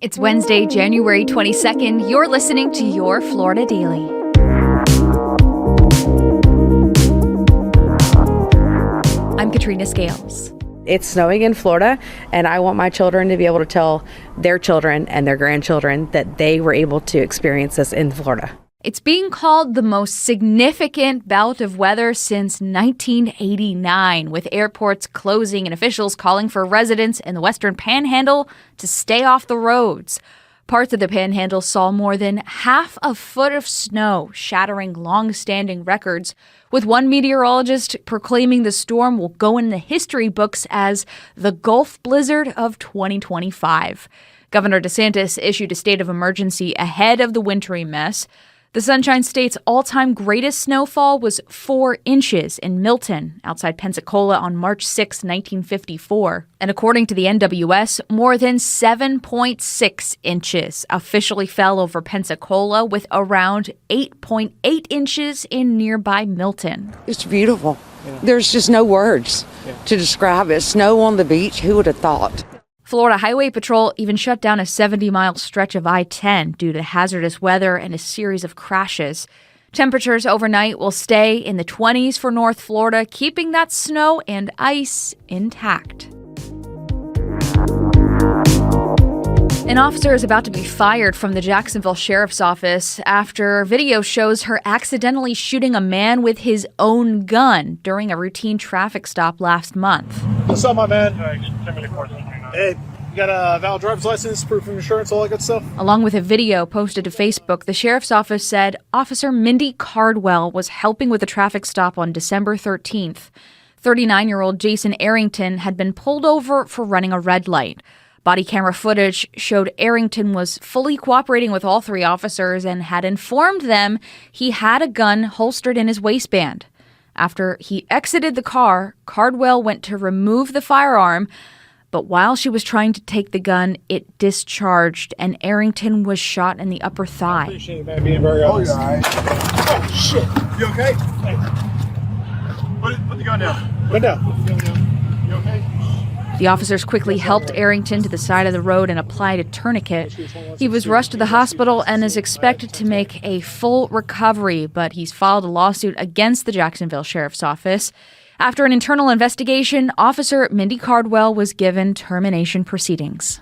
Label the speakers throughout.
Speaker 1: It's Wednesday, January 22nd. You're listening to Your Florida Daily. I'm Katrina Scales.
Speaker 2: It's snowing in Florida, and I want my children to be able to tell their children and their grandchildren that they were able to experience this in Florida.
Speaker 1: It's being called the most significant bout of weather since 1989, with airports closing and officials calling for residents in the Western Panhandle to stay off the roads. Parts of the Panhandle saw more than half a foot of snow, shattering long-standing records, with one meteorologist proclaiming the storm will go in the history books as the Gulf Blizzard of 2025. Governor DeSantis issued a state of emergency ahead of the wintry mess. The Sunshine State's all-time greatest snowfall was 4 inches in Milton, outside Pensacola, on March 6, 1954. And according to the NWS, more than 7.6 inches officially fell over Pensacola, with around 8.8 inches in nearby Milton.
Speaker 3: It's beautiful. Yeah. There's just no words to describe it. Snow on the beach, who would have thought?
Speaker 1: Florida Highway Patrol even shut down a 70-mile stretch of I-10 due to hazardous weather and a series of crashes. Temperatures overnight will stay in the 20s for North Florida, keeping that snow and ice intact. An officer is about to be fired from the Jacksonville Sheriff's Office after video shows her accidentally shooting a man with his own gun during a routine traffic stop last month.
Speaker 4: What's up, my man? Hey, you got a valid driver's license, proof of insurance, all that good stuff?
Speaker 1: Along with a video posted to Facebook, the Sheriff's Office said Officer Mindy Cardwell was helping with a traffic stop on December 13th. 39-year-old Jason Arrington had been pulled over for running a red light. Body camera footage showed Arrington was fully cooperating with all 3 officers and had informed them he had a gun holstered in his waistband. After he exited the car, Cardwell went to remove the firearm, but while she was trying to take the gun, it discharged, and Arrington was shot in the upper thigh.
Speaker 4: I appreciate you, man, being very honest.
Speaker 5: Oh, you're all right.
Speaker 4: Oh, shit. You okay? Hey. Put the gun down. Put it down. You okay?
Speaker 1: The officers quickly helped Arrington to the side of the road and applied a tourniquet. He was rushed to the hospital and is expected to make a full recovery, but he's filed a lawsuit against the Jacksonville Sheriff's Office. After an internal investigation, Officer Mindy Cardwell was given termination proceedings.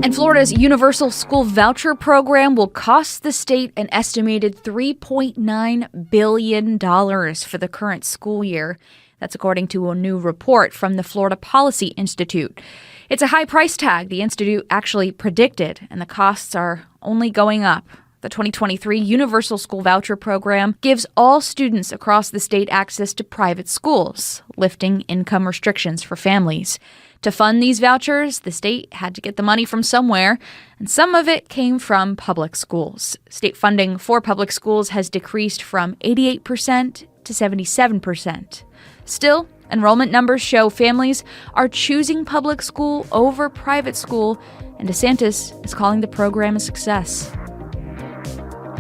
Speaker 1: And Florida's Universal School Voucher Program will cost the state an estimated $3.9 billion for the current school year. That's according to a new report from the Florida Policy Institute. It's a high price tag the Institute actually predicted, and the costs are only going up. The 2023 Universal School Voucher Program gives all students across the state access to private schools, lifting income restrictions for families. To fund these vouchers, the state had to get the money from somewhere, and some of it came from public schools. State funding for public schools has decreased from 88% to 77%. Still, enrollment numbers show families are choosing public school over private school, and DeSantis is calling the program a success.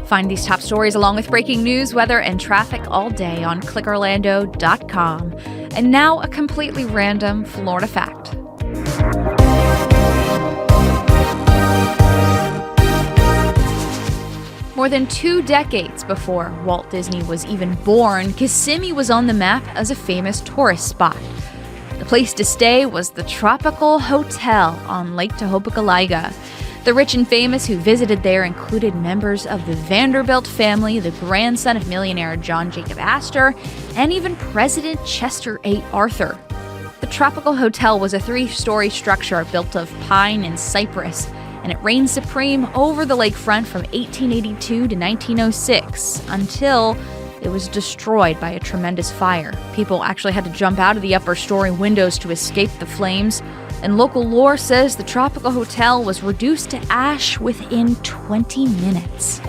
Speaker 1: Find these top stories along with breaking news, weather, and traffic all day on clickorlando.com. And now a completely random Florida fact. More than 2 decades before Walt Disney was even born, Kissimmee was on the map as a famous tourist spot. The place to stay was the Tropical Hotel on Lake Tohopekaliga. The rich and famous who visited there included members of the Vanderbilt family, the grandson of millionaire John Jacob Astor, and even President Chester A. Arthur. The Tropical Hotel was a 3-story structure built of pine and cypress, and it reigned supreme over the lakefront from 1882 to 1906 until it was destroyed by a tremendous fire. People actually had to jump out of the upper story windows to escape the flames, and local lore says the Tropical Hotel was reduced to ash within 20 minutes.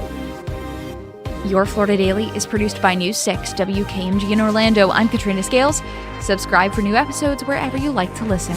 Speaker 1: Your Florida Daily is produced by News 6 WKMG in Orlando. I'm Katrina Scales. Subscribe for new episodes wherever you like to listen.